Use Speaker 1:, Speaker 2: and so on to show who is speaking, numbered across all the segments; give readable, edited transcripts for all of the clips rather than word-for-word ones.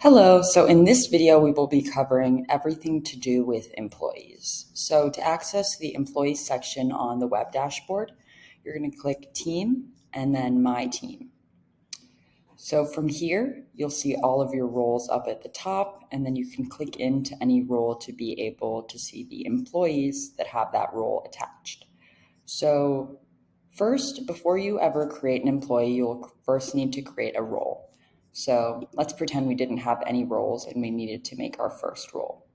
Speaker 1: Hello, so in this video we will be covering everything to do with employees. So to access the employees section on the web dashboard, you're going to click Team and then My Team. So from here, you'll see all of your roles up at the top, and then you can click into any role to be able to see the employees that have that role attached. So first, before you ever create an employee, you'll first need to create a role. So let's pretend we didn't have any roles and we needed to make our first role.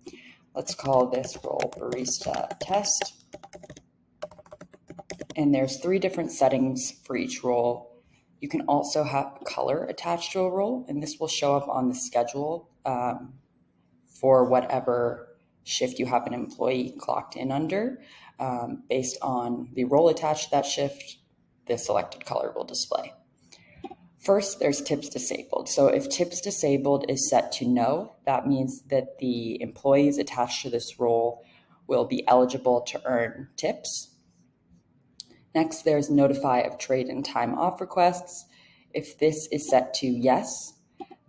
Speaker 1: Let's call this role Barista Test. And there's 3 different settings for each role. You can also have color attached to a role, and this will show up on the schedule for whatever shift you have an employee clocked in under. Based on the role attached to that shift, the selected color will display. First, there's tips disabled. So if tips disabled is set to no, that means that the employees attached to this role will be eligible to earn tips. Next, there's notify of trade and time off requests. If this is set to yes,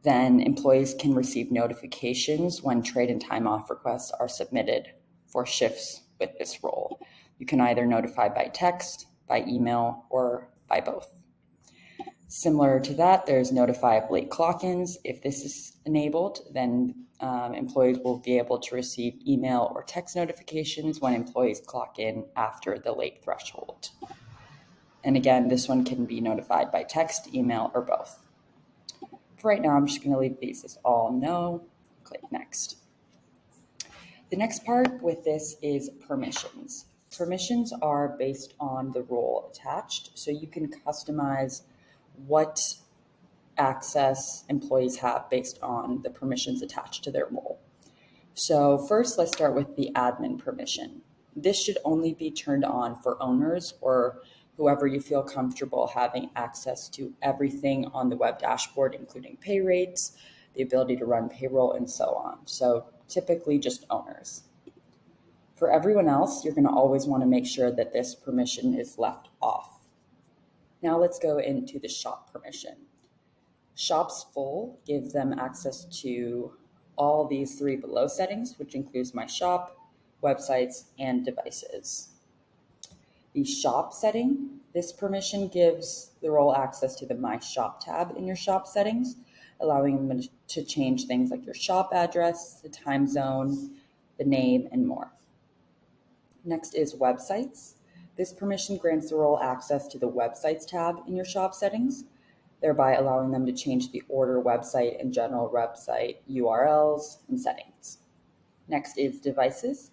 Speaker 1: then employees can receive notifications when trade and time off requests are submitted for shifts with this role. You can either notify by text, by email, or by both. Similar to that, there's notify of late clock-ins. If this is enabled, then employees will be able to receive email or text notifications when employees clock in after the late threshold. And again, this one can be notified by text, email, or both. For right now, I'm just going to leave these as all no. Click next. The next part with this is permissions. Permissions are based on the role attached, so you can customize what access employees have based on the permissions attached to their role. So first, let's start with the admin permission. This should only be turned on for owners or whoever you feel comfortable having access to everything on the web dashboard, including pay rates, the ability to run payroll, and so on. So typically just owners. For everyone else, you're going to always want to make sure that this permission is left off. Now let's go into the shop permission. Shops full gives them access to all these 3 below settings, which includes my shop, websites, and devices. The shop setting, this permission gives the role access to the My Shop tab in your shop settings, allowing them to change things like your shop address, the time zone, the name, and more. Next is websites. This permission grants the role access to the Websites tab in your shop settings, thereby allowing them to change the order website and general website URLs and settings. Next is devices.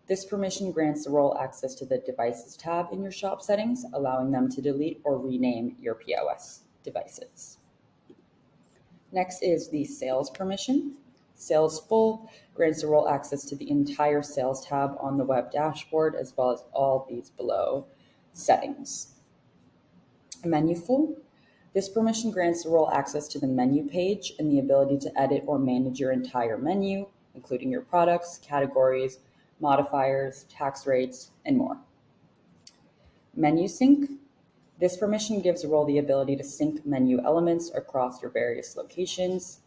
Speaker 1: This permission grants the role access to the Devices tab in your shop settings, allowing them to delete or rename your POS devices. Next is the sales permission. Sales full grants the role access to the entire sales tab on the web dashboard, as well as all these below settings. Menu full. This permission grants the role access to the menu page and the ability to edit or manage your entire menu, including your products, categories, modifiers, tax rates, and more. Menu sync. This permission gives the role the ability to sync menu elements across your various locations.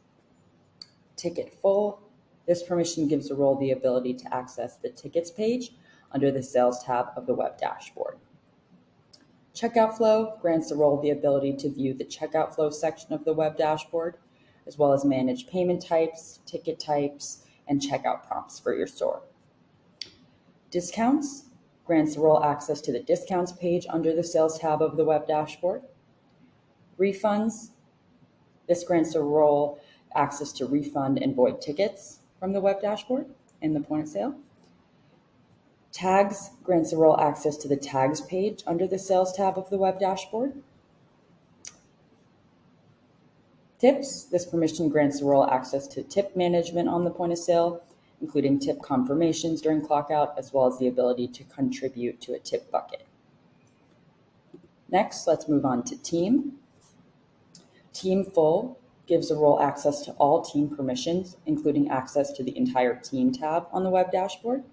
Speaker 1: Ticket full. This permission gives the role the ability to access the tickets page under the sales tab of the web dashboard. Checkout flow grants the role the ability to view the checkout flow section of the web dashboard, as well as manage payment types, ticket types, and checkout prompts for your store. Discounts grants the role access to the discounts page under the sales tab of the web dashboard. Refunds. This grants the role access to refund and void tickets from the web dashboard in the point of sale. Tags grants the role access to the tags page under the sales tab of the web dashboard. Tips. This permission grants the role access to tip management on the point of sale, including tip confirmations during clockout, as well as the ability to contribute to a tip bucket. Next, let's move on to team. Team full gives the role access to all team permissions, including access to the entire team tab on the web dashboard.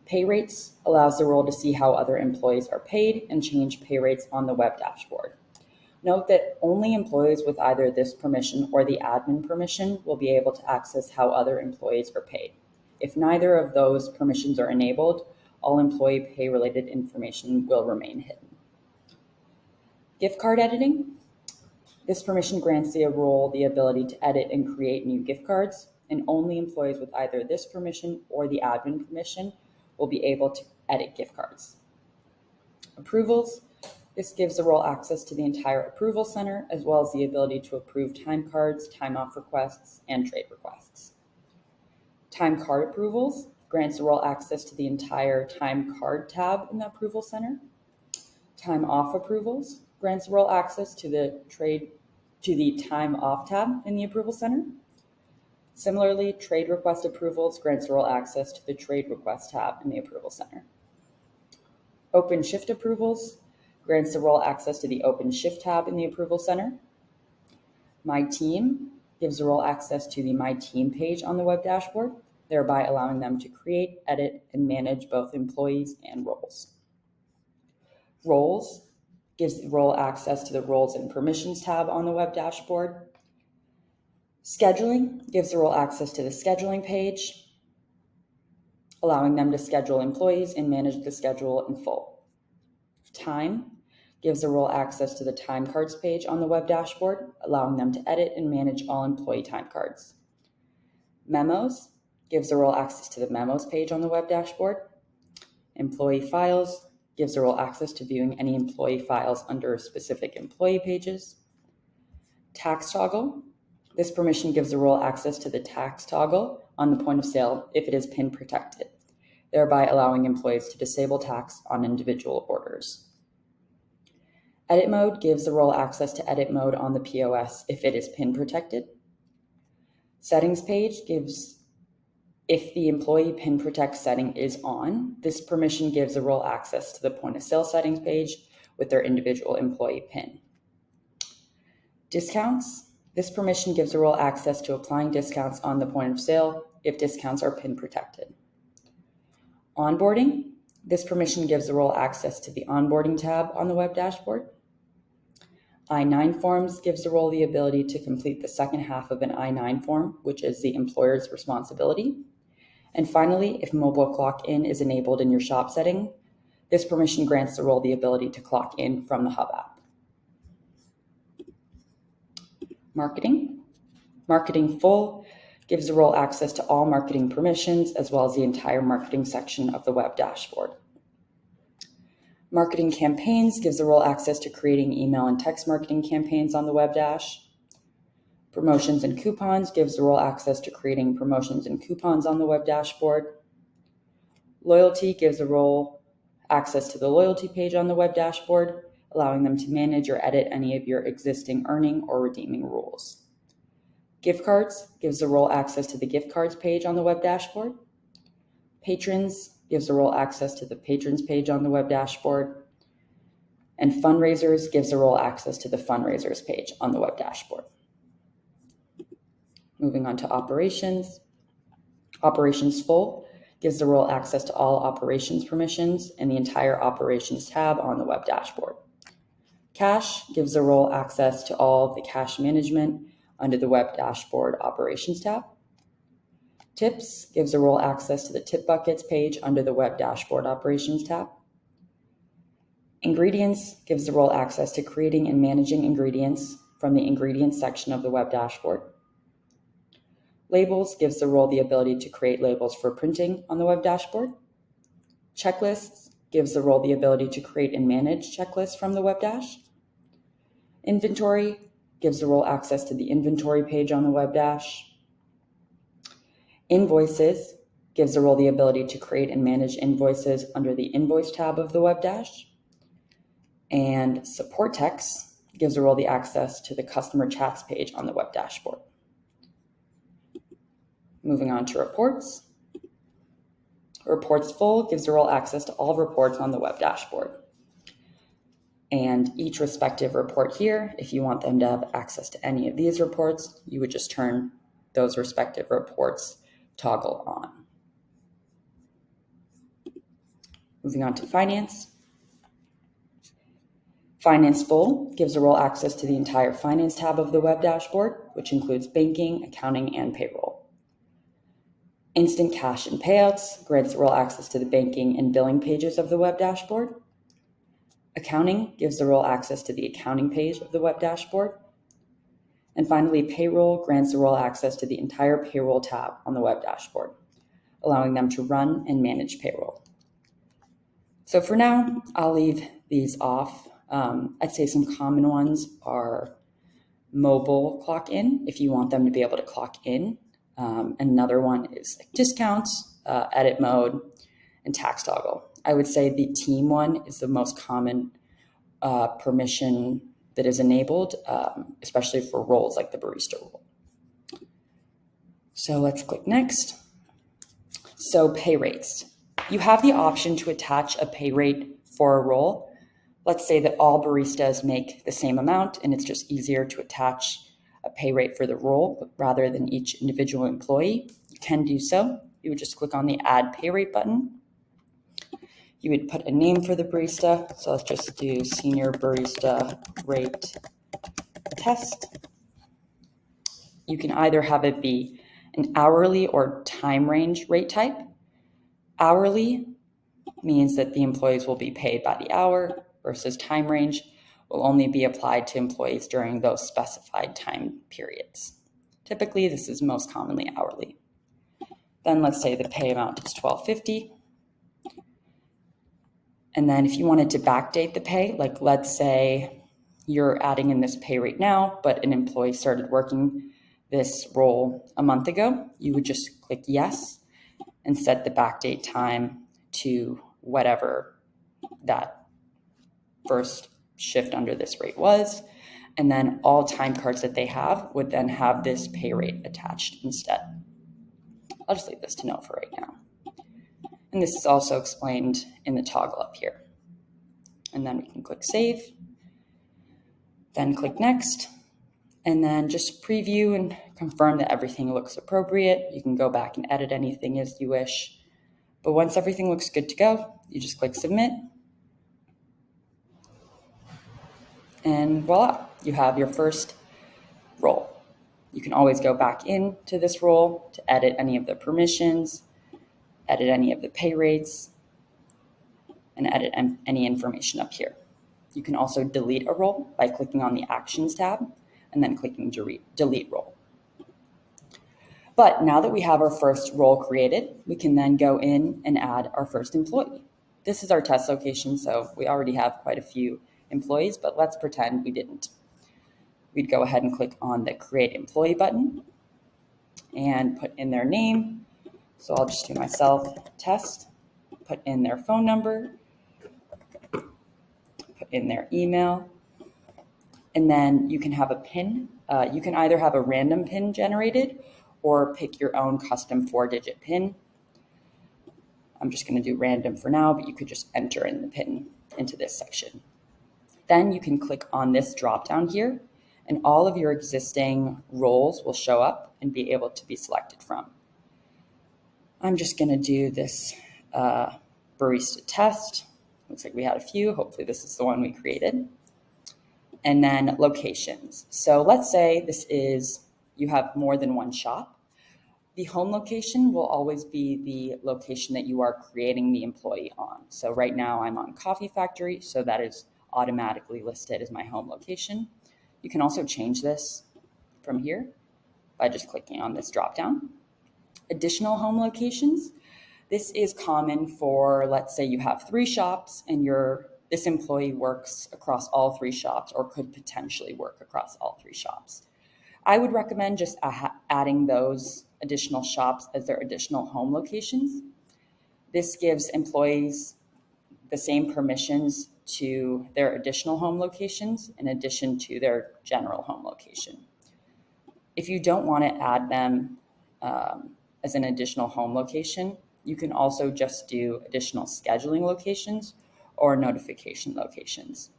Speaker 1: Pay rates allows the role to see how other employees are paid and change pay rates on the web dashboard. Note that only employees with either this permission or the admin permission will be able to access how other employees are paid. If neither of those permissions are enabled, all employee pay-related information will remain hidden. Gift card editing. This permission grants the role the ability to edit and create new gift cards, and only employees with either this permission or the admin permission will be able to edit gift cards. Approvals. This gives the role access to the entire approval center, as well as the ability to approve time cards, time off requests, and trade requests. Time card approvals grants the role access to the entire time card tab in the approval center. Time off approvals grants the role access to the time off tab in the approval center. Similarly, trade request approvals grants the role access to the trade request tab in the approval center. Open shift approvals grants the role access to the Open Shift tab in the Approval Center. My Team gives the role access to the My Team page on the web dashboard, thereby allowing them to create, edit, and manage both employees and roles. Roles gives the role access to the Roles and Permissions tab on the web dashboard. Scheduling gives the role access to the Scheduling page, allowing them to schedule employees and manage the schedule in full. Time gives the role access to the time cards page on the web dashboard, allowing them to edit and manage all employee time cards. Memos gives the role access to the memos page on the web dashboard. Employee files gives the role access to viewing any employee files under specific employee pages. Tax toggle. This permission gives the role access to the tax toggle on the point of sale if it is PIN protected, thereby allowing employees to disable tax on individual orders. Edit mode gives the role access to edit mode on the POS if it is PIN protected. Settings page gives, if the employee PIN protect setting is on, this permission gives the role access to the point of sale settings page with their individual employee PIN. Discounts. This permission gives the role access to applying discounts on the point of sale if discounts are PIN protected. Onboarding. This permission gives the role access to the onboarding tab on the web dashboard. I-9 forms gives the role the ability to complete the second half of an I-9 form, which is the employer's responsibility. And finally, if mobile clock in is enabled in your shop setting, this permission grants the role the ability to clock in from the Hub app. Marketing. Marketing full gives the role access to all marketing permissions, as well as the entire marketing section of the web dashboard. Marketing campaigns gives the role access to creating email and text marketing campaigns on the web dash. Promotions and coupons gives the role access to creating promotions and coupons on the web dashboard. Loyalty gives the role access to the loyalty page on the web dashboard, allowing them to manage or edit any of your existing earning or redeeming rules. Gift cards gives the role access to the gift cards page on the web dashboard. Patrons gives the role access to the patrons page on the web dashboard. And fundraisers gives the role access to the fundraisers page on the web dashboard. Moving on to operations. Operations full gives the role access to all operations permissions and the entire operations tab on the web dashboard. Cash gives the role access to all of the cash management under the web dashboard operations tab. Tips gives the role access to the tip buckets page under the web dashboard operations tab. Ingredients gives the role access to creating and managing ingredients from the ingredients section of the web dashboard. Labels gives the role the ability to create labels for printing on the web dashboard. Checklists gives the role the ability to create and manage checklists from the web dash. Inventory gives the role access to the inventory page on the web dash. Invoices gives the role the ability to create and manage invoices under the invoice tab of the web dash. And support text gives the role the access to the customer chats page on the web dashboard. Moving on to reports. Reports full gives the role access to all reports on the web dashboard. And each respective report here, if you want them to have access to any of these reports, you would just turn those respective reports toggle on. Moving on to finance. Finance Full gives the role access to the entire finance tab of the web dashboard, which includes banking, accounting, and payroll. Instant Cash and Payouts grants the role access to the banking and billing pages of the web dashboard. Accounting gives the role access to the accounting page of the web dashboard. And finally, Payroll grants the role access to the entire payroll tab on the web dashboard, allowing them to run and manage payroll. So for now, I'll leave these off. I'd say some common ones are mobile clock in, if you want them to be able to clock in. Another one is like discounts, edit mode, and tax toggle. I would say the team one is the most common permission that is enabled, especially for roles like the barista role. So let's click next. So pay rates. You have the option to attach a pay rate for a role. Let's say that all baristas make the same amount and it's just easier to attach a pay rate for the role rather than each individual employee. You can do so. You would just click on the Add Pay Rate button. You would put a name for the barista. So let's just do Senior Barista Rate Test. You can either have it be an hourly or time range rate type. Hourly means that the employees will be paid by the hour, versus time range will only be applied to employees during those specified time periods. Typically, this is most commonly hourly. Then let's say the pay amount is $12.50. And then if you wanted to backdate the pay, like let's say you're adding in this pay rate now, but an employee started working this role a month ago, you would just click yes and set the backdate time to whatever that first shift under this rate was. And then all time cards that they have would then have this pay rate attached instead. I'll just leave this to no for right now. And this is also explained in the toggle up here. And then we can click save, then click next, and then just preview and confirm that everything looks appropriate. You can go back and edit anything as you wish. But once everything looks good to go, you just click submit. And voila, you have your first role. You can always go back into this role to edit any of the permissions, edit any of the pay rates, and edit any information up here. You can also delete a role by clicking on the Actions tab and then clicking Delete Role. But now that we have our first role created, we can then go in and add our first employee. This is our test location, so we already have quite a few employees, but let's pretend we didn't. We'd go ahead and click on the Create Employee button and put in their name. So I'll just do myself, test, put in their phone number, put in their email, and then you can have a PIN. You can either have a random PIN generated or pick your own custom 4-digit PIN. I'm just going to do random for now, but you could just enter in the PIN into this section. Then you can click on this drop down here, and all of your existing roles will show up and be able to be selected from. I'm just going to do this barista test. Looks like we had a few. Hopefully this is the one we created. And then locations. So let's say you have more than one shop. The home location will always be the location that you are creating the employee on. So right now I'm on Coffee Factory, so that is automatically listed as my home location. You can also change this from here by just clicking on this drop down. Additional home locations. This is common for, let's say you have 3 shops and this employee works across all 3 shops or could potentially work across all 3 shops. I would recommend just adding those additional shops as their additional home locations. This gives employees the same permissions to their additional home locations in addition to their general home location. If you don't want to add them as an additional home location, you can also just do additional scheduling locations or notification locations.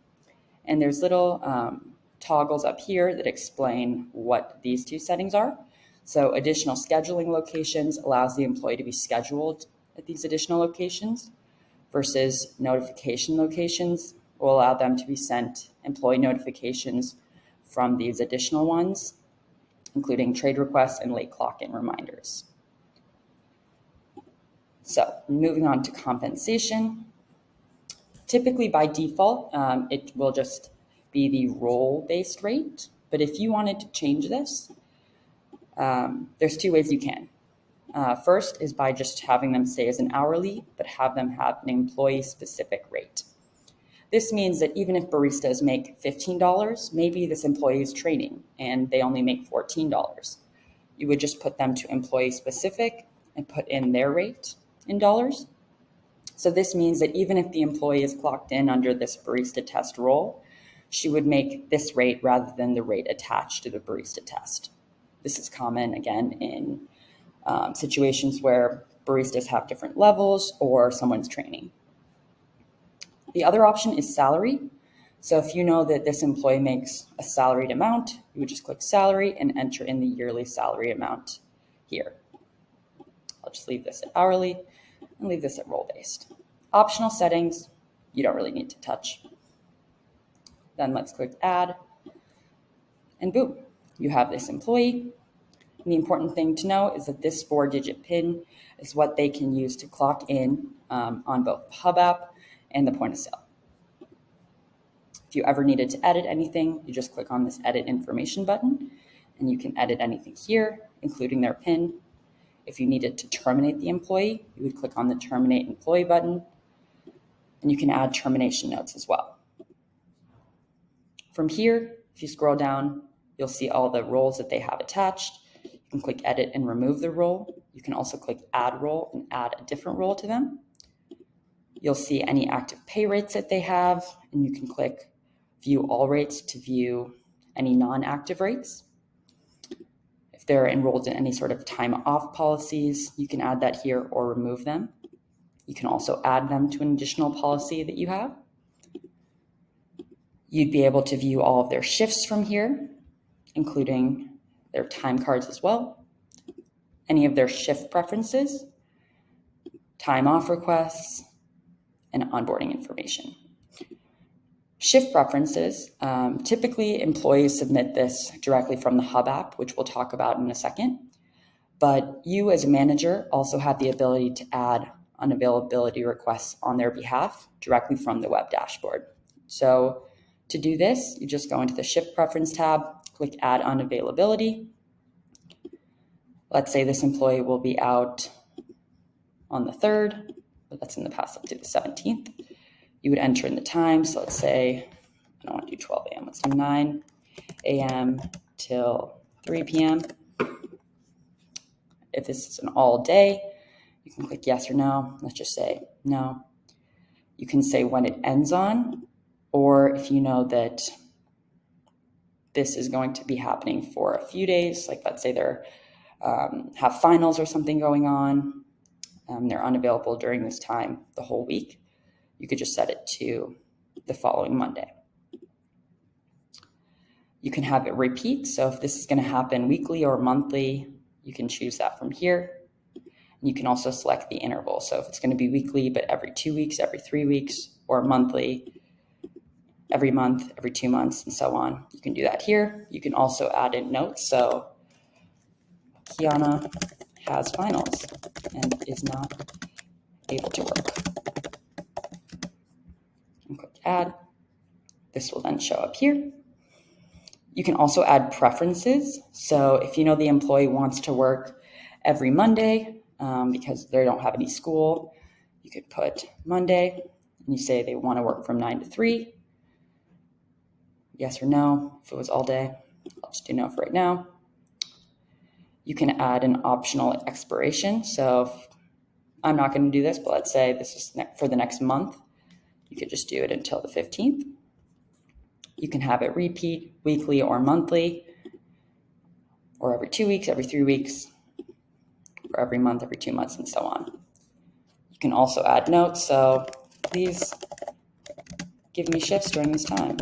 Speaker 1: And there's little toggles up here that explain what these 2 settings are. So additional scheduling locations allows the employee to be scheduled at these additional locations versus notification locations will allow them to be sent employee notifications from these additional ones, including trade requests and late clock-in reminders. So moving on to compensation. Typically by default, it will just be the role-based rate. But if you wanted to change this, there's two ways you can. First is by just having them stay as an hourly, but have them have an employee-specific rate. This means that even if baristas make $15, maybe this employee is training and they only make $14. You would just put them to employee-specific and put in their rate in dollars. So this means that even if the employee is clocked in under this barista test role, she would make this rate rather than the rate attached to the barista test. This is common, again, in situations where baristas have different levels or someone's training. The other option is salary. So if you know that this employee makes a salaried amount, you would just click salary and enter in the yearly salary amount here. I'll just leave this at hourly and leave this at role-based. Optional settings, you don't really need to touch. Then let's click add, and boom, you have this employee. And the important thing to know is that this 4-digit PIN is what they can use to clock in on both the Hub app and the point of sale. If you ever needed to edit anything, you just click on this edit information button and you can edit anything here, including their PIN. If you needed to terminate the employee, you would click on the terminate employee button, and you can add termination notes as well. From here, if you scroll down, you'll see all the roles that they have attached. You can click edit and remove the role. You can also click add role and add a different role to them. You'll see any active pay rates that they have, and you can click view all rates to view any non-active rates. If they're enrolled in any sort of time off policies, you can add that here or remove them. You can also add them to an additional policy that you have. You'd be able to view all of their shifts from here, including their time cards as well, any of their shift preferences, time off requests, and onboarding information. Shift preferences, typically employees submit this directly from the Hub app, which we'll talk about in a second. But you as a manager also have the ability to add unavailability requests on their behalf directly from the web dashboard. So to do this, you just go into the Shift Preference tab, click Add Unavailability. Let's say this employee will be out on the 3rd, but that's in the past up to the 17th. You would enter in the time. So let's say, I don't want to do 12 a.m. Let's do 9 a.m. till 3 p.m. If this is an all day, you can click yes or no. Let's just say no. You can say when it ends on, or if you know that this is going to be happening for a few days, like let's say they're have finals or something going on, they're unavailable during this time the whole week, you could just set it to the following Monday. You can have it repeat. So if this is going to happen weekly or monthly, you can choose that from here. And you can also select the interval. So if it's going to be weekly, but every 2 weeks, every 3 weeks, or monthly, every month, every 2 months, and so on, you can do that here. You can also add in notes. So Kiana has finals and is not able to work. And click add. This will then show up here. You can also add preferences. So if you know the employee wants to work every Monday because they don't have any school, you could put Monday and you say they want to work from 9 to 3. Yes or no. If it was all day, I'll just do no for right now. You can add an optional expiration. So I'm not going to do this, but let's say this is for the next month. You could just do it until the 15th. You can have it repeat weekly or monthly, or every 2 weeks, every 3 weeks, or every month, every 2 months, and so on. You can also add notes. So please give me shifts during this time.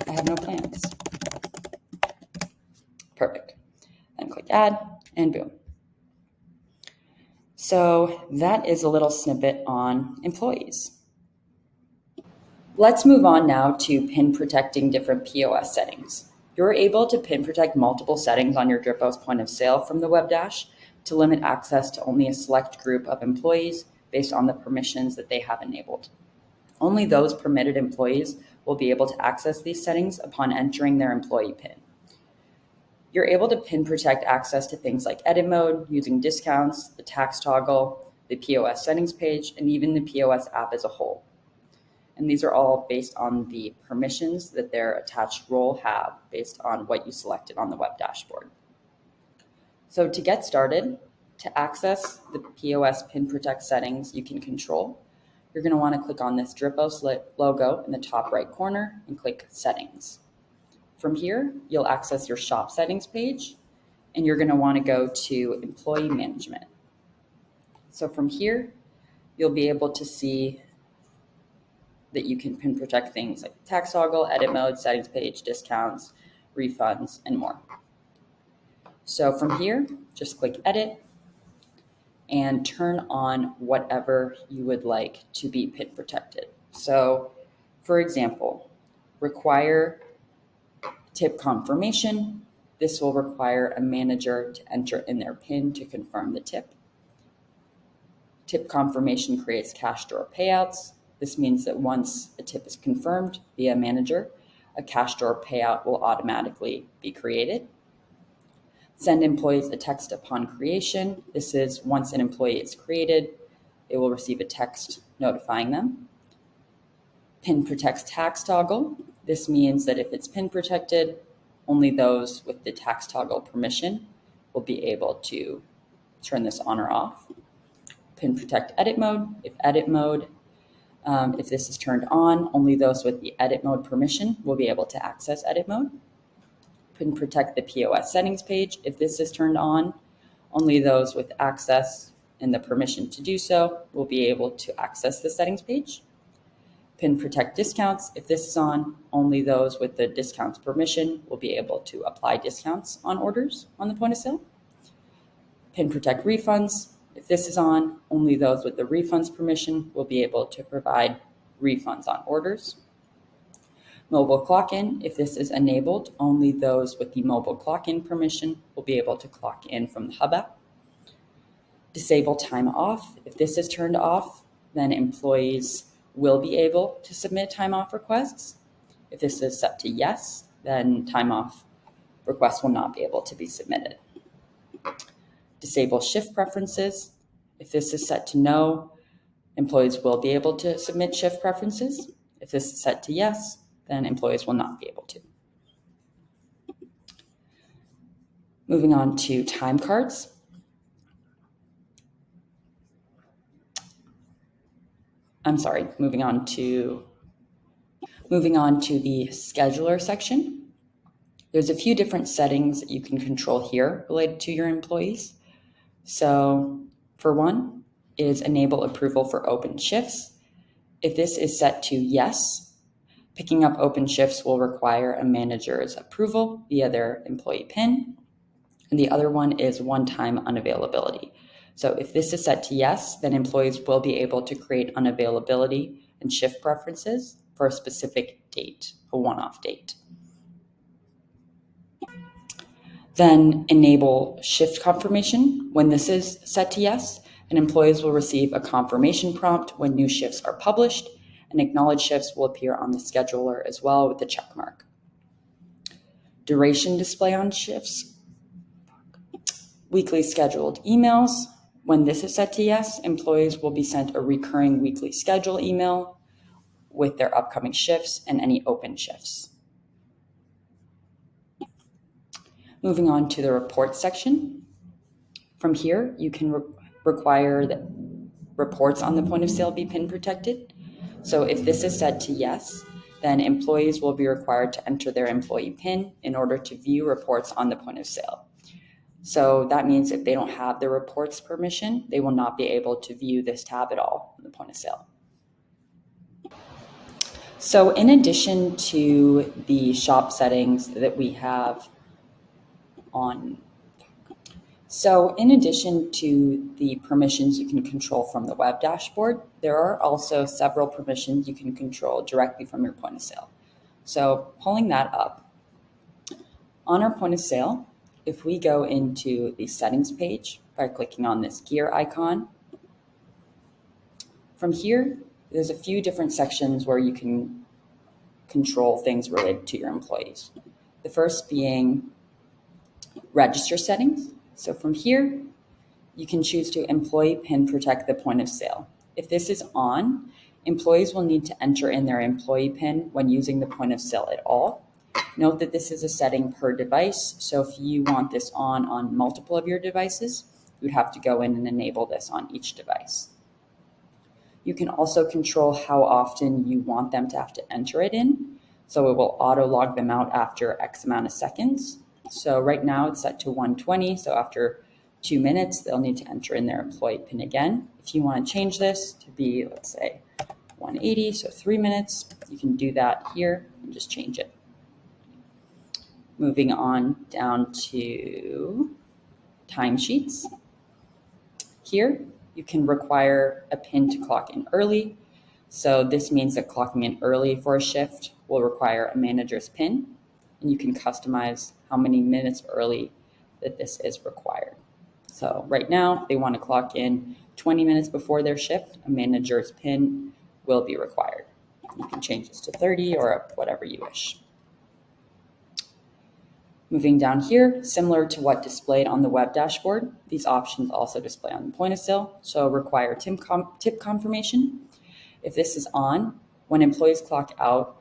Speaker 1: I have no plans. Perfect. Then click add and boom. So that is a little snippet on employees. Let's move on now to pin protecting different POS settings. You're able to pin protect multiple settings on your Dripos point of sale from the web dash to limit access to only a select group of employees based on the permissions that they have enabled. Only those permitted employees will be able to access these settings upon entering their employee PIN. You're able to pin protect access to things like edit mode, using discounts, the tax toggle, the POS settings page, and even the POS app as a whole. And these are all based on the permissions that their attached role have based on what you selected on the web dashboard. So to get started, to access the POS pin protect settings you can control, you're going to want to click on this Dripos logo in the top right corner and click Settings. From here, you'll access your shop settings page, and you're going to want to go to Employee Management. So from here, you'll be able to see that you can pin protect things like tax toggle, edit mode, settings page, discounts, refunds, and more. So from here, just click Edit and turn on whatever you would like to be pin protected. So for example, require tip confirmation. This will require a manager to enter in their PIN to confirm the tip. Tip confirmation creates cash drawer payouts. This means that once a tip is confirmed via manager, a cash drawer payout will automatically be created. Send employees a text upon creation. This is once an employee is created, they will receive a text notifying them. Pin protects tax toggle. This means that if it's pin protected, only those with the tax toggle permission will be able to turn this on or off. Pin protect edit mode. If this is turned on, only those with the edit mode permission will be able to access edit mode. Pin protect the POS settings page. If this is turned on, only those with access and the permission to do so will be able to access the settings page. Pin protect discounts. If this is on, only those with the discounts permission will be able to apply discounts on orders on the point of sale. Pin protect refunds. If this is on, only those with the refunds permission will be able to provide refunds on orders. Mobile clock-in. If this is enabled, only those with the mobile clock-in permission will be able to clock in from the Hub app. Disable time off. If this is turned off, then employees will be able to submit time off requests. If this is set to yes, then time off requests will not be able to be submitted. Disable shift preferences. If this is set to no, employees will be able to submit shift preferences. If this is set to yes, then employees will not be able to. Moving on to time cards. Moving on to the scheduler section. There's a few different settings that you can control here related to your employees. So for one is enable approval for open shifts. If this is set to yes, picking up open shifts will require a manager's approval via their employee PIN. And the other one is one-time unavailability. So if this is set to yes, then employees will be able to create unavailability and shift preferences for a specific date, a one-off date. Then enable shift confirmation. When this is set to yes, and employees will receive a confirmation prompt when new shifts are published, and acknowledged shifts will appear on the scheduler as well with the check mark. Duration display on shifts. Weekly scheduled emails. When this is set to yes, employees will be sent a recurring weekly schedule email with their upcoming shifts and any open shifts. Moving on to the report section. From here, you can require that reports on the point of sale be PIN protected. So if this is set to yes, then employees will be required to enter their employee PIN in order to view reports on the point of sale. So that means if they don't have the reports permission, they will not be able to view this tab at all on the point of sale. So in addition to the shop settings that we have on, So in addition to the permissions you can control from the web dashboard, there are also several permissions you can control directly from your point of sale. So pulling that up, on our point of sale, if we go into the settings page by clicking on this gear icon, from here, there's a few different sections where you can control things related to your employees. The first being register settings. So from here, you can choose to employee pin protect the point of sale. If this is on, employees will need to enter in their employee pin when using the point of sale at all. Note that this is a setting per device, so if you want this on multiple of your devices, you'd have to go in and enable this on each device. You can also control how often you want them to have to enter it in, so it will auto log them out after X amount of seconds. So right now it's set to 120, so after 2 minutes, they'll need to enter in their employee pin again. If you want to change this to be, let's say, 180, so 3 minutes, you can do that here and just change it. Moving on down to timesheets. Here, you can require a pin to clock in early. So this means that clocking in early for a shift will require a manager's pin, and you can customize how many minutes early that this is required. So right now, if they want to clock in 20 minutes before their shift, a manager's pin will be required. You can change this to 30 or whatever you wish. Moving down here, similar to what displayed on the web dashboard, these options also display on the point of sale. So require tip confirmation. If this is on, when employees clock out,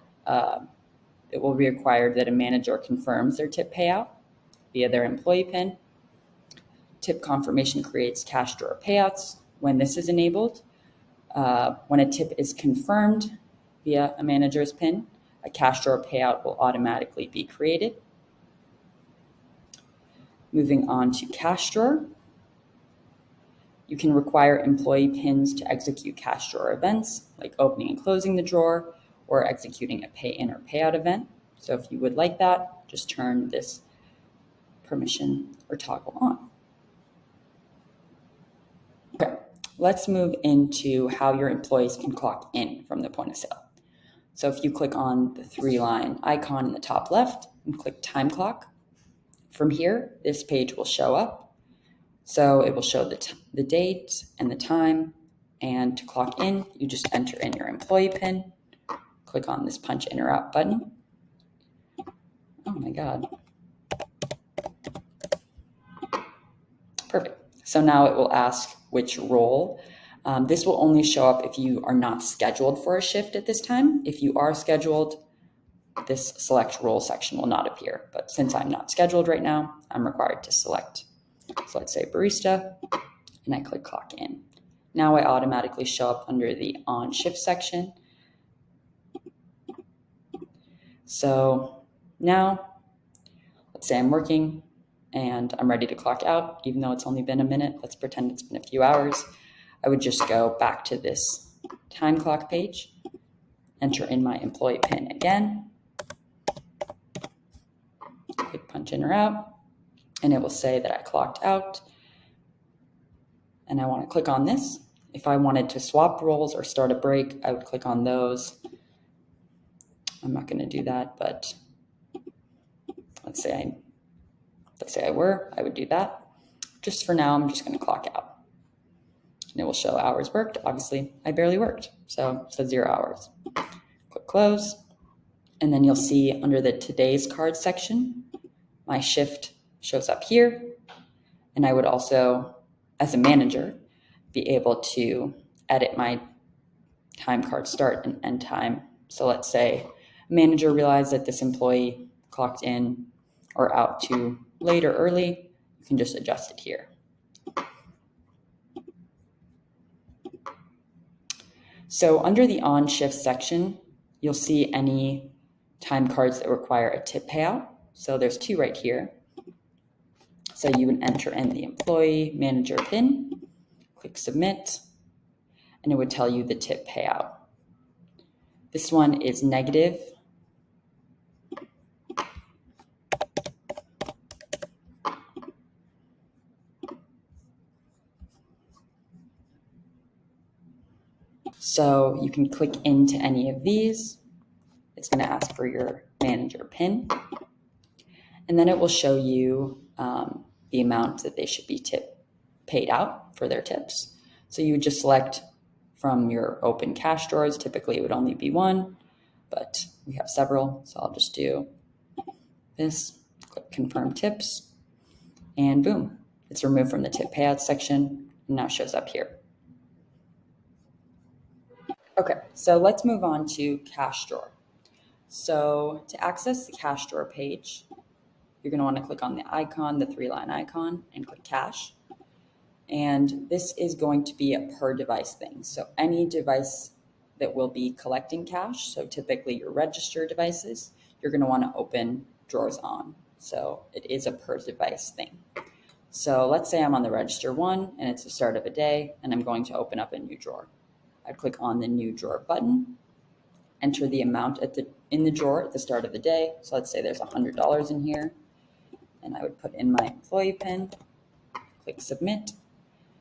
Speaker 1: it will be required that a manager confirms their tip payout via their employee pin. Tip confirmation creates cash drawer payouts. When this is enabled, when a tip is confirmed via a manager's pin, a cash drawer payout will automatically be created. Moving on to cash drawer, you can require employee pins to execute cash drawer events like opening and closing the drawer or executing a pay in or payout event. So if you would like that, just turn this permission or toggle on. Okay, let's move into how your employees can clock in from the point of sale. So if you click on the 3-line icon in the top left and click time clock, from here, this page will show up. So it will show the date and the time. And to clock in, you just enter in your employee pin, click on this punch in or out button. Oh my God. Perfect. So now it will ask which role. This will only show up if you are not scheduled for a shift at this time. If you are scheduled, this select role section will not appear. But since I'm not scheduled right now, I'm required to select. So let's say barista, and I click clock in. Now I automatically show up under the on shift section. So now, let's say I'm working and I'm ready to clock out, even though it's only been a minute. Let's pretend it's been a few hours. I would just go back to this time clock page, enter in my employee pin again, click punch in or out, and it will say that I clocked out. And I want to click on this. If I wanted to swap roles or start a break, I would click on those. I'm not going to do that, but let's say I would do that. Just for now, I'm just going to clock out. And it will show hours worked. Obviously, I barely worked, so it says 0 hours. Click close, and then you'll see under the today's card section, my shift shows up here, and I would also, as a manager, be able to edit my time card start and end time. So let's say a manager realized that this employee clocked in or out too late or early, you can just adjust it here. So under the on shift section, you'll see any time cards that require a tip payout. So there's 2 right here. So you would enter in the employee manager pin, click submit, and it would tell you the tip payout. This one is negative. So you can click into any of these. It's going to ask for your manager PIN. And then it will show you the amount that they should be paid out for their tips. So you would just select from your open cash drawers. Typically it would only be one, but we have several. So I'll just do this, click confirm tips, and boom, it's removed from the tip payout section and now shows up here. Okay, so let's move on to cash drawer. So to access the cash drawer page, you're going to want to click on the icon, the 3-line icon, and click cash. And this is going to be a per device thing. So any device that will be collecting cash, so typically your register devices, you're going to want to open drawers on. So it is a per device thing. So let's say I'm on the register 1 and it's the start of a day and I'm going to open up a new drawer. I'd click on the new drawer button, enter the amount in the drawer at the start of the day. So let's say there's $100 in here, and I would put in my employee PIN, click submit,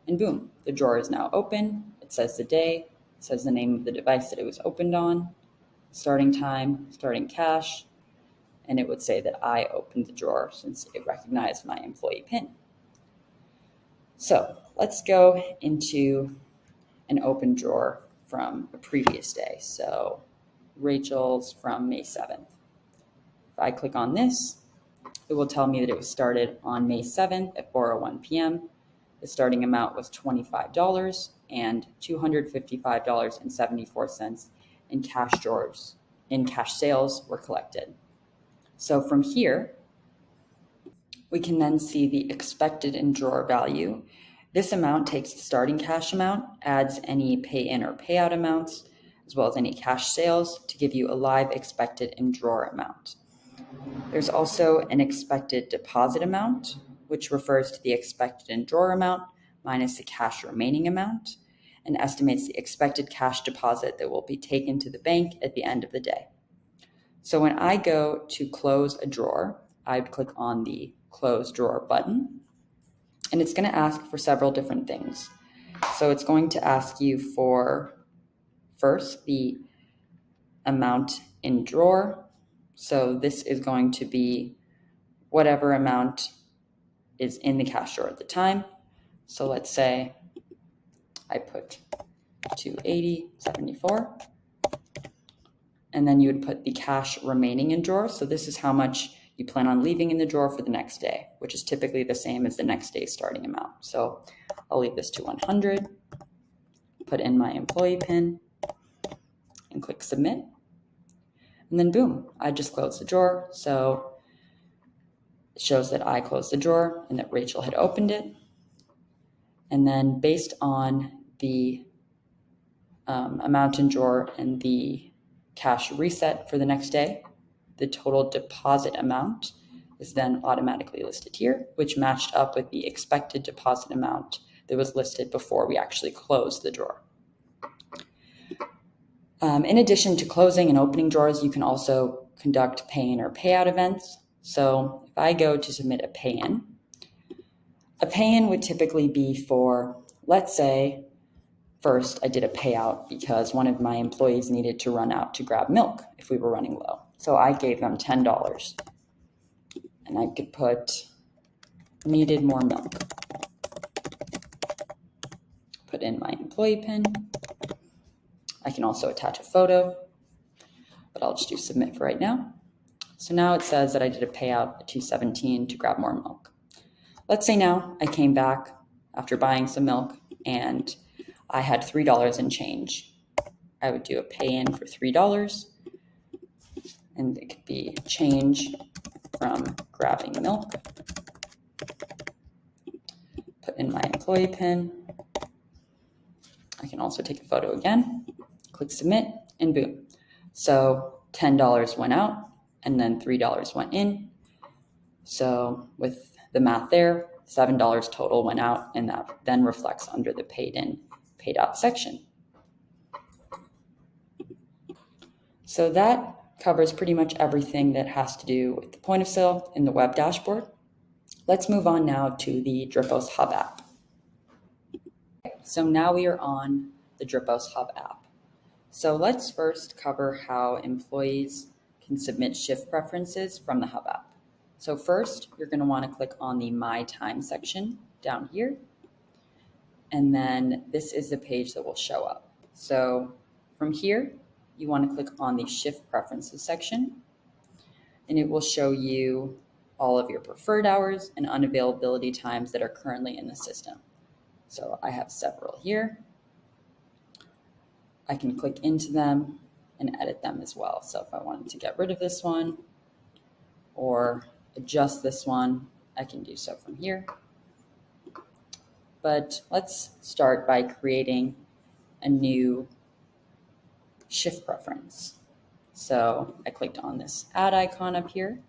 Speaker 1: and boom, the drawer is now open. It says the day, it says the name of the device that it was opened on, starting time, starting cash, and it would say that I opened the drawer since it recognized my employee PIN. So let's go into an open drawer from a previous day. So Rachel's from May 7th. If I click on this, it will tell me that it was started on May 7th at 4:01 p.m. The starting amount was $25 and $255.74 in cash sales were collected. So from here, we can then see the expected in drawer value. This amount takes the starting cash amount, adds any pay in or payout amounts, as well as any cash sales to give you a live expected in drawer amount. There's also an expected deposit amount, which refers to the expected in drawer amount minus the cash remaining amount, and estimates the expected cash deposit that will be taken to the bank at the end of the day. So when I go to close a drawer, I'd click on the close drawer button, and it's going to ask for several different things. So it's going to ask you for, first, the amount in drawer. So this is going to be whatever amount is in the cash drawer at the time. So let's say I put $280.74, and then you would put the cash remaining in drawer. So this is how much you plan on leaving in the drawer for the next day, which is typically the same as the next day's starting amount. So I'll leave this to 100, put in my employee PIN, and click submit. And then boom, I just closed the drawer. So it shows that I closed the drawer and that Rachel had opened it. And then based on the amount in drawer and the cash reset for the next day, the total deposit amount is then automatically listed here, which matched up with the expected deposit amount that was listed before we actually closed the drawer. In addition to closing and opening drawers, you can also conduct pay-in or payout events. So if I go to submit a pay-in would typically be for, let's say, first I did a payout because one of my employees needed to run out to grab milk if we were running low. So I gave them $10, and I could put needed more milk. Put in my employee PIN. I can also attach a photo, but I'll just do submit for right now. So now it says that I did a payout at $2.17 to grab more milk. Let's say now I came back after buying some milk and I had $3 in change. I would do a pay-in for $3, and it could be change from grabbing milk. Put in my employee PIN. I can also take a photo again, click submit, and boom. So $10 went out and then $3 went in. So with the math there, $7 total went out, and that then reflects under the paid in, paid out section. So that covers pretty much everything that has to do with the point of sale in the web dashboard. Let's move on now to the Dripos Hub app. So now we are on the Dripos Hub app. So let's first cover how employees can submit shift preferences from the Hub app. So first, you're going to want to click on the My Time section down here. And then this is the page that will show up. So from here, you want to click on the Shift Preferences section, and it will show you all of your preferred hours and unavailability times that are currently in the system. So I have several here. I can click into them and edit them as well. So if I wanted to get rid of this one or adjust this one, I can do so from here. But let's start by creating a new shift preference. So I clicked on this add icon up here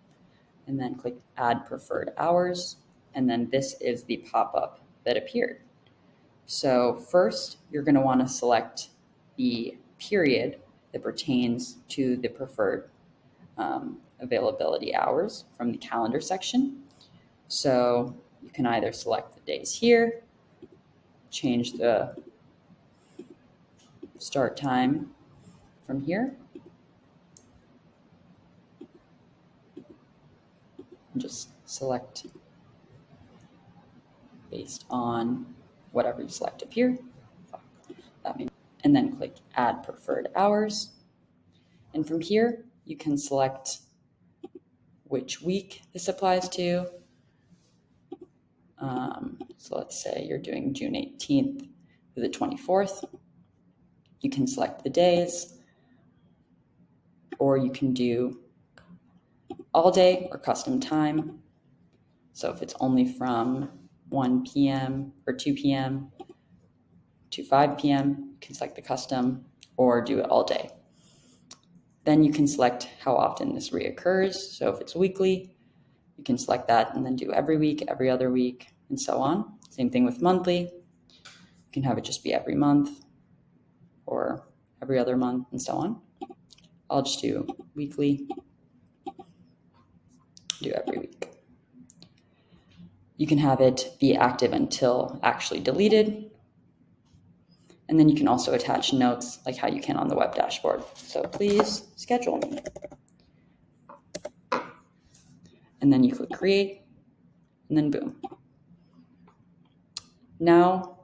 Speaker 1: and then clicked add preferred hours. And then this is the pop-up that appeared. So first, you're going to want to select the period that pertains to the preferred availability hours from the calendar section. So you can either select the days here, change the start time from here, and just select based on whatever you select up here. And then click add preferred hours. And from here, you can select which week this applies to. So let's say you're doing June 18th through the 24th. You can select the days, or you can do all day or custom time. So if it's only from 1 p.m. or 2 p.m. to 5 p.m., you can select the custom or do it all day. Then you can select how often this reoccurs. So if it's weekly, you can select that and then do every week, every other week, and so on. Same thing with monthly. You can have it just be every month or every other month and so on. I'll just do weekly, do every week. You can have it be active until actually deleted. And then you can also attach notes like how you can on the web dashboard. So please schedule me. And then you click create, and then boom. Now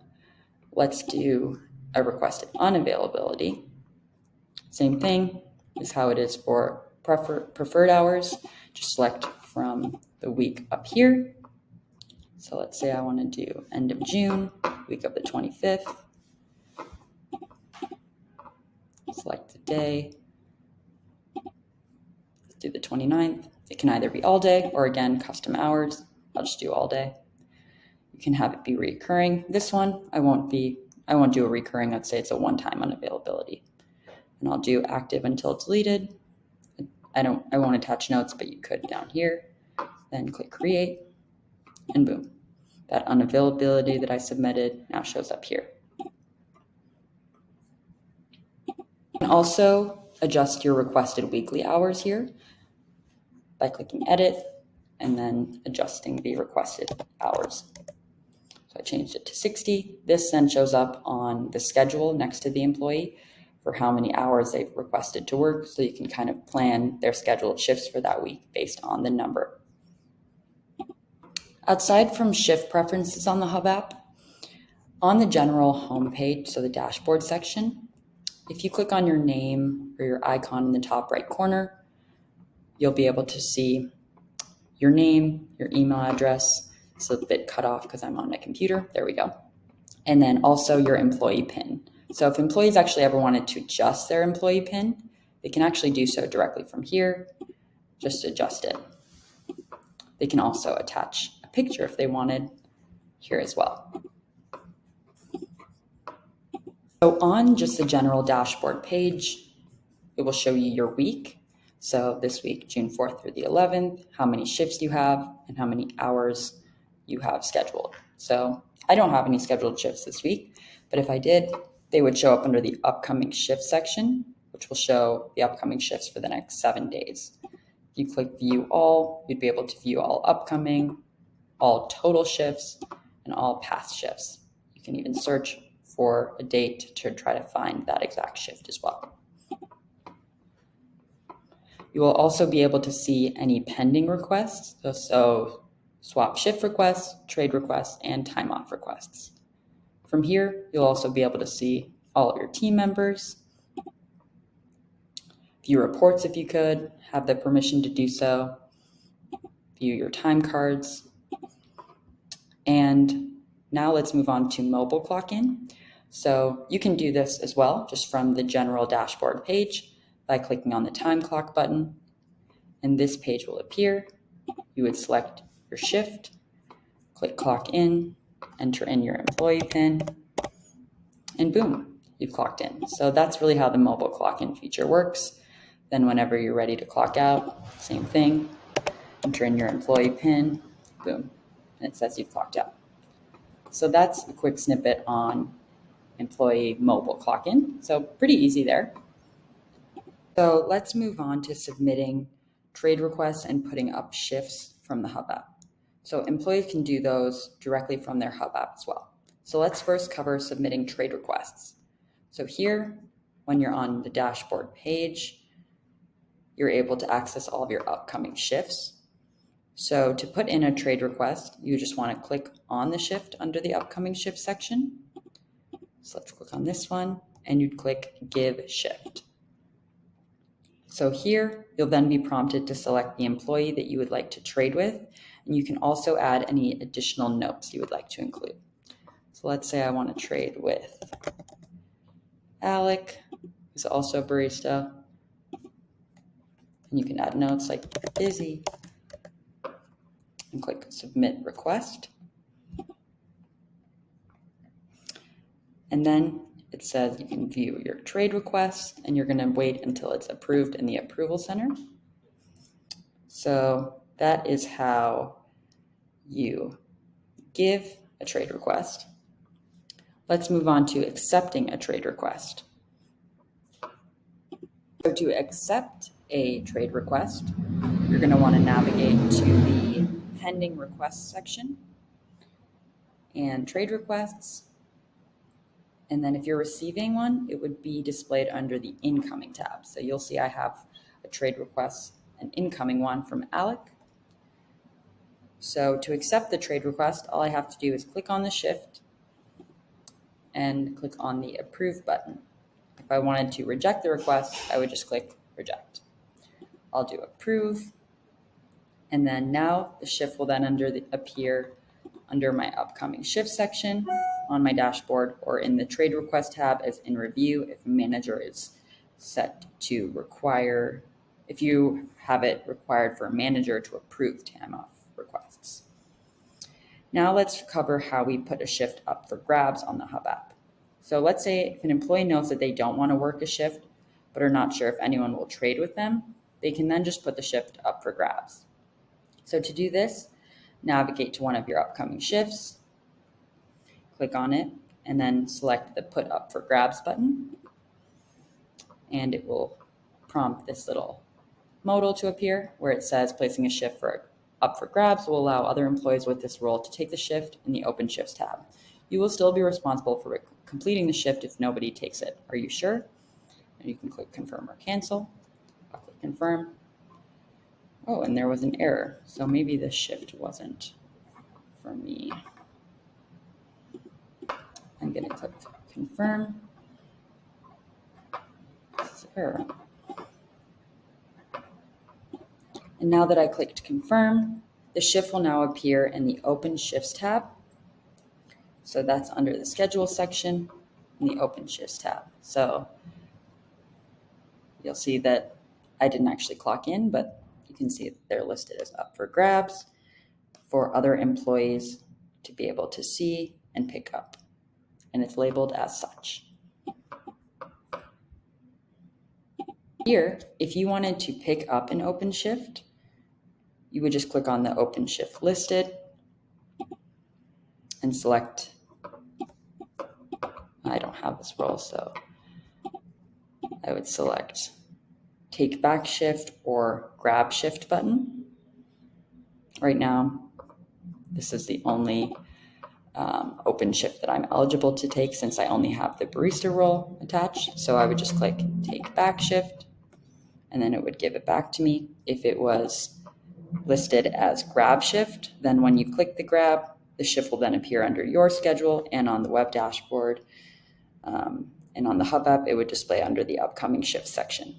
Speaker 1: let's do a requested unavailability. Same thing is how it is for preferred hours. Just select from the week up here. So let's say I want to do end of June, week of the 25th. Select the day. Let's do the 29th. It can either be all day or again, custom hours. I'll just do all day. You can have it be recurring. This one, I won't do a recurring. Let's say it's a one-time unavailability. And I'll do active until deleted. I won't attach notes, but you could down here. Then click create, and boom. That unavailability that I submitted now shows up here. You can also adjust your requested weekly hours here by clicking edit and then adjusting the requested hours. So I changed it to 60. This then shows up on the schedule next to the employee for how many hours they've requested to work, so you can kind of plan their scheduled shifts for that week based on the number. Outside from shift preferences on the Hub app, on the general homepage, so the dashboard section, if you click on your name or your icon in the top right corner, you'll be able to see your name, your email address. It's a bit cut off because I'm on my computer. There we go. And then also your employee PIN. So if employees actually ever wanted to adjust their employee PIN, they can actually do so directly from here. Just adjust it. They can also attach a picture if they wanted here as well. So on just the general dashboard page, it will show you your week. So this week, June 4th through the 11th, how many shifts you have and how many hours you have scheduled. So I don't have any scheduled shifts this week, but if I did, they would show up under the upcoming shift section, which will show the upcoming shifts for the next 7 days. If you click view all, you'd be able to view all upcoming, all total shifts, and all past shifts. You can even search for a date to try to find that exact shift as well. You will also be able to see any pending requests, so swap shift requests, trade requests, and time off requests. From here, you'll also be able to see all of your team members, view reports if you could, have the permission to do so, view your time cards. And now let's move on to mobile clock-in. So you can do this as well, just from the general dashboard page by clicking on the time clock button. And this page will appear. You would select your shift, click clock in, enter in your employee PIN, and boom, you've clocked in. So that's really how the mobile clock-in feature works. Then whenever you're ready to clock out, same thing, enter in your employee PIN, boom, and it says you've clocked out. So that's a quick snippet on employee mobile clock-in. So pretty easy there. So let's move on to submitting trade requests and putting up shifts from the Hub app. So employees can do those directly from their Hub app as well. So let's first cover submitting trade requests. So here, when you're on the dashboard page, you're able to access all of your upcoming shifts. So to put in a trade request, you just want to click on the shift under the upcoming shift section. So let's click on this one, and you'd click Give Shift. So here, you'll then be prompted to select the employee that you would like to trade with, and you can also add any additional notes you would like to include. So let's say I want to trade with Alec, who's also a barista, and you can add notes like busy, and click Submit Request. And then it says you can view your trade requests, and you're going to wait until it's approved in the Approval Center. So that is how you give a trade request. Let's move on to accepting a trade request. So to accept a trade request, you're going to want to navigate to the Pending Requests section and Trade Requests. And then if you're receiving one, it would be displayed under the Incoming tab. So you'll see I have a trade request, an incoming one from Alec. So to accept the trade request, all I have to do is click on the shift and click on the Approve button. If I wanted to reject the request, I would just click Reject. I'll do Approve. And then now the shift will then appear under my upcoming shift section on my dashboard, or in the trade request tab as in review if a manager is set to require, if you have it required for a manager to approve time off requests. Now let's cover how we put a shift up for grabs on the Hub app. So let's say if an employee knows that they don't want to work a shift, but are not sure if anyone will trade with them, they can then just put the shift up for grabs. So to do this, navigate to one of your upcoming shifts, click on it, and then select the Put Up for Grabs button. And it will prompt this little modal to appear where it says placing a shift up for grabs will allow other employees with this role to take the shift in the Open Shifts tab. You will still be responsible for completing the shift if nobody takes it. Are you sure? And you can click Confirm or Cancel. I'll click Confirm. Oh, and there was an error. So maybe this shift wasn't for me. I'm going to click Confirm. This is error. And now that I clicked Confirm, the shift will now appear in the Open Shifts tab. So that's under the Schedule section in the Open Shifts tab. So you'll see that I didn't actually clock in, but you can see that they're listed as up for grabs for other employees to be able to see and pick up. And it's labeled as such. Here, if you wanted to pick up an open shift, you would just click on the open shift listed and select, I don't have this role, so I would select Take Back Shift or Grab Shift button. Right now, this is the only open shift that I'm eligible to take since I only have the barista role attached. So I would just click take back shift, and then it would give it back to me. If it was listed as grab shift, then when you click the grab, the shift will then appear under your schedule and on the web dashboard. And on the Hub app, it would display under the upcoming shift section.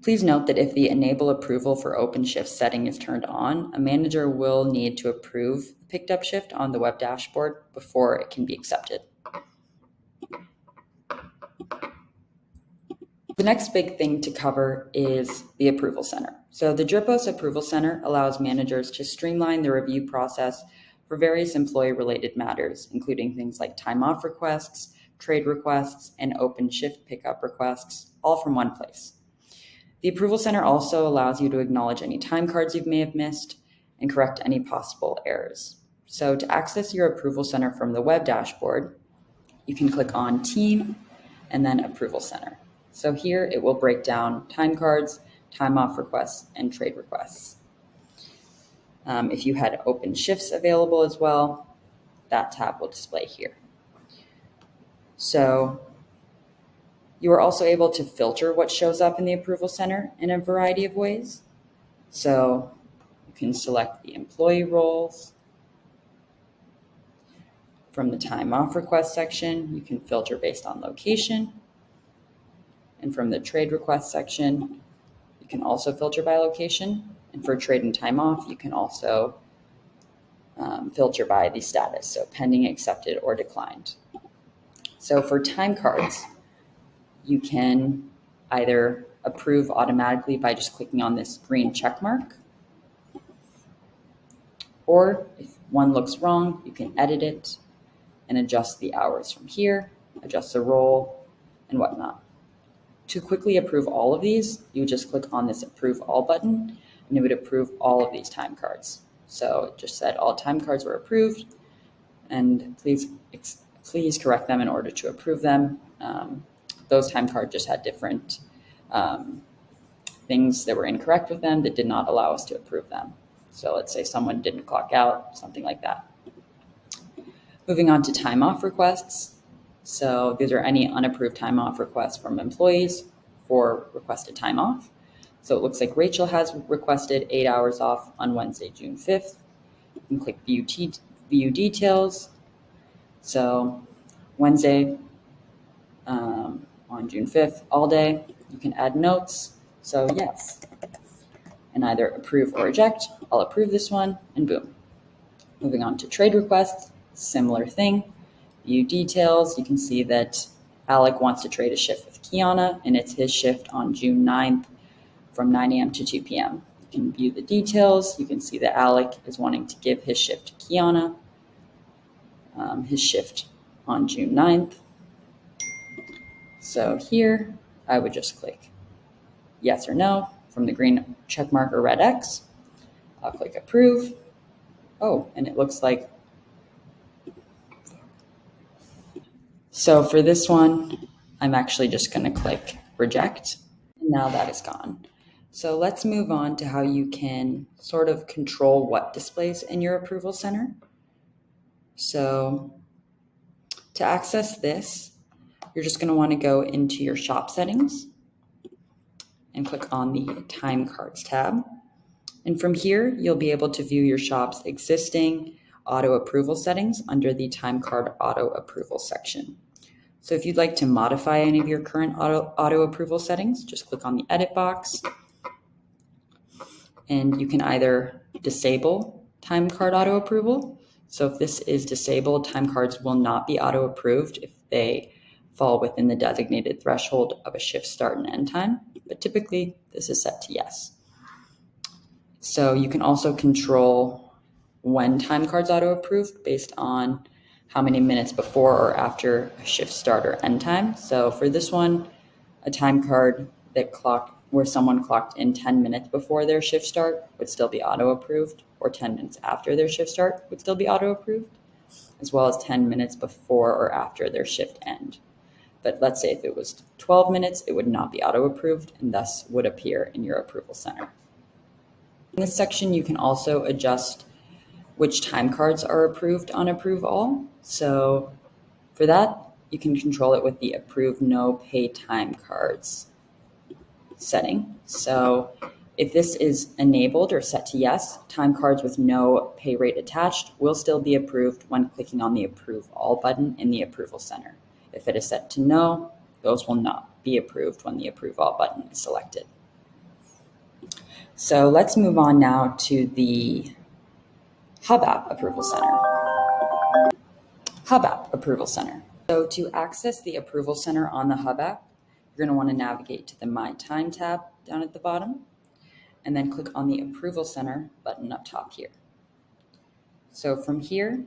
Speaker 1: Please note that if the enable approval for open shift setting is turned on, a manager will need to approve the picked up shift on the web dashboard before it can be accepted. The next big thing to cover is the approval center. So the Dripos approval center allows managers to streamline the review process for various employee-related matters, including things like time off requests, trade requests, and open shift pickup requests, all from one place. The approval center also allows you to acknowledge any time cards you may have missed and correct any possible errors. So to access your approval center from the web dashboard, you can click on Team and then Approval Center. So here it will break down time cards, time off requests, and trade requests. If you had open shifts available as well, that tab will display here. So you are also able to filter what shows up in the Approval Center in a variety of ways. So you can select the employee roles. From the time off request section, you can filter based on location. And from the trade request section, you can also filter by location. And for trade and time off, you can also filter by the status, so pending, accepted, or declined. So for time cards, you can either approve automatically by just clicking on this green check mark, or if one looks wrong, you can edit it and adjust the hours from here, adjust the role, and whatnot. To quickly approve all of these, you would just click on this Approve All button, and it would approve all of these time cards. So it just said all time cards were approved, and please correct them in order to approve them. Those time cards just had different things that were incorrect with them that did not allow us to approve them. So let's say someone didn't clock out, something like that. Moving on to time off requests. So these are any unapproved time off requests from employees for requested time off. So it looks like Rachel has requested 8 hours off on Wednesday, June 5th. You can click view details. So Wednesday on June 5th, all day, you can add notes. So yes, and either approve or reject. I'll approve this one, and boom. Moving on to trade requests, similar thing. View details, you can see that Alec wants to trade a shift with Kiana, and it's his shift on June 9th from 9 a.m. to 2 p.m. You can view the details. You can see that Alec is wanting to give his shift to Kiana, his shift on June 9th. So here, I would just click yes or no from the green check mark or red X. I'll click approve. Oh, and it looks like, so for this one, I'm actually just going to click reject. And now that is gone. So let's move on to how you can sort of control what displays in your approval center. So to access this, you're just going to want to go into your shop settings and click on the time cards tab. And from here, you'll be able to view your shop's existing auto approval settings under the time card auto approval section. So if you'd like to modify any of your current auto approval settings, just click on the edit box, and you can either disable time card auto approval. So if this is disabled, time cards will not be auto approved if they fall within the designated threshold of a shift start and end time, but typically this is set to yes. So you can also control when time cards auto approved based on how many minutes before or after a shift start or end time. So for this one, a time card where someone clocked in 10 minutes before their shift start would still be auto approved, or 10 minutes after their shift start would still be auto approved, as well as 10 minutes before or after their shift end. But let's say if it was 12 minutes, it would not be auto approved and thus would appear in your approval center. In this section, you can also adjust which time cards are approved on Approve All. So for that, you can control it with the Approve No Pay Time Cards setting. So if this is enabled or set to yes, time cards with no pay rate attached will still be approved when clicking on the Approve All button in the Approval Center. If it is set to no, those will not be approved when the Approve All button is selected. So let's move on now to the Hub App Approval Center. Hub App Approval Center. So to access the Approval Center on the Hub App, you're going to want to navigate to the My Time tab down at the bottom, and then click on the Approval Center button up top here. So from here,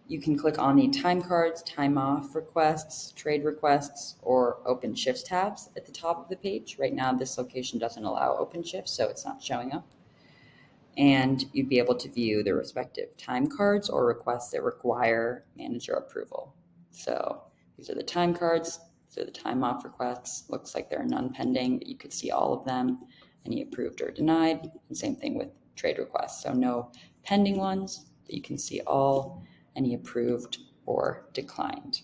Speaker 1: you can click on the time cards, time off requests, trade requests, or open shifts tabs at the top of the page. Right now, this location doesn't allow open shifts, so it's not showing up. And you'd be able to view the respective time cards or requests that require manager approval. So these are the time cards, these are the time off requests. Looks like there are none pending, but you could see all of them, any approved or denied. And same thing with trade requests. So no pending ones, but you can see all, any approved or declined.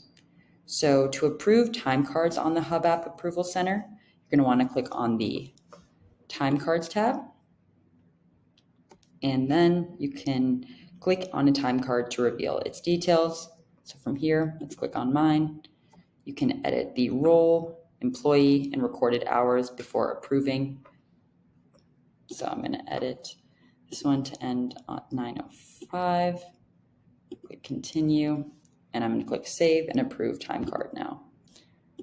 Speaker 1: So to approve time cards on the Hub App Approval Center, you're going to want to click on the Time Cards tab. And then you can click on a time card to reveal its details. So from here, let's click on mine. You can edit the role, employee, and recorded hours before approving. So I'm going to edit this one to end on 9:05. Click continue, and I'm going to click save and approve time card now.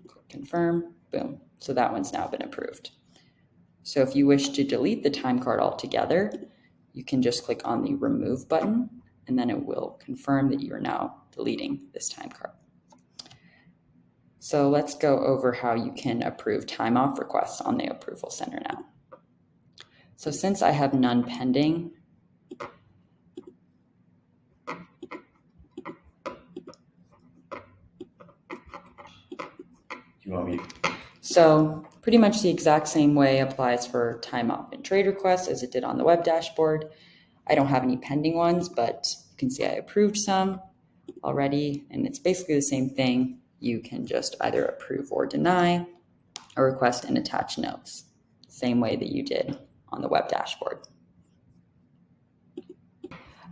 Speaker 1: Click confirm, boom. So that one's now been approved. So if you wish to delete the time card altogether, you can just click on the remove button, and then it will confirm that you are now deleting this time card. So let's go over how you can approve time off requests on the Approval Center now. So since I have none pending, so pretty much the exact same way applies for time off and trade requests as it did on the web dashboard. I don't have any pending ones, but you can see I approved some already, and it's basically the same thing. You can just either approve or deny a request and attach notes, same way that you did on the web dashboard.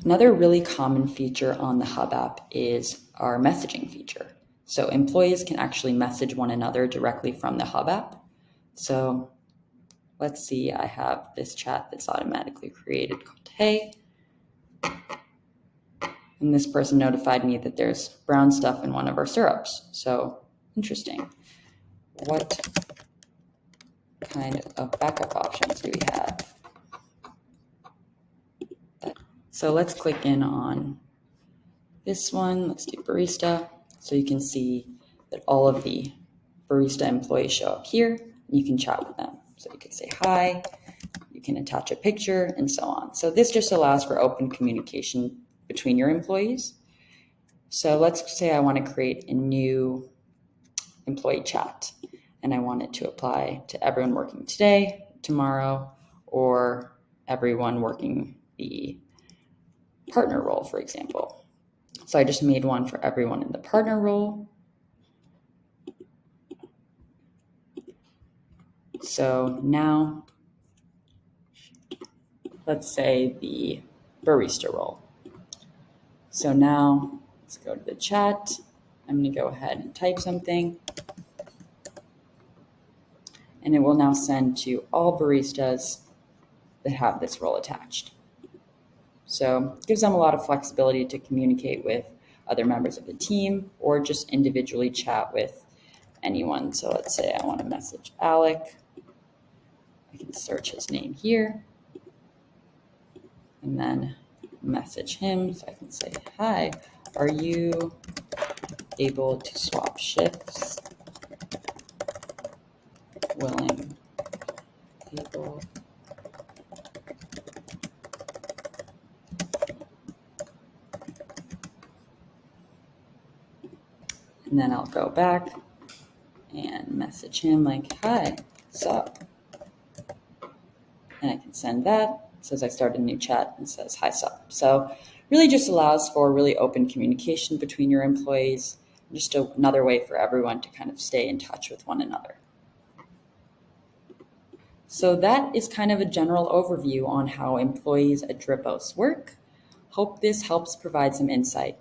Speaker 1: Another really common feature on the Hub app is our messaging feature. So employees can actually message one another directly from the Hub app. So let's see, I have this chat that's automatically created called Hey. And this person notified me that there's brown stuff in one of our syrups. So interesting. What kind of backup options do we have? So let's click in on this one. Let's do barista. So you can see that all of the barista employees show up here, and you can chat with them. So you can say hi, you can attach a picture, and so on. So this just allows for open communication between your employees. So let's say I want to create a new employee chat, and I want it to apply to everyone working today, tomorrow, or everyone working the partner role, for example. So I just made one for everyone in the partner role. So now, let's say the barista role. So now let's go to the chat. I'm going to go ahead and type something. And it will now send to all baristas that have this role attached. So it gives them a lot of flexibility to communicate with other members of the team or just individually chat with anyone. So let's say I want to message Alec. I can search his name here and then message him. So I can say, hi, are you able to swap shifts? Willing, able. And then I'll go back and message him like, hi, what's up? And I can send that. says I started a new chat and says hi sup. So really just allows for really open communication between your employees, just another way for everyone to kind of stay in touch with one another. So that is kind of a general overview on how employees at Dripos work. Hope this helps provide some insight.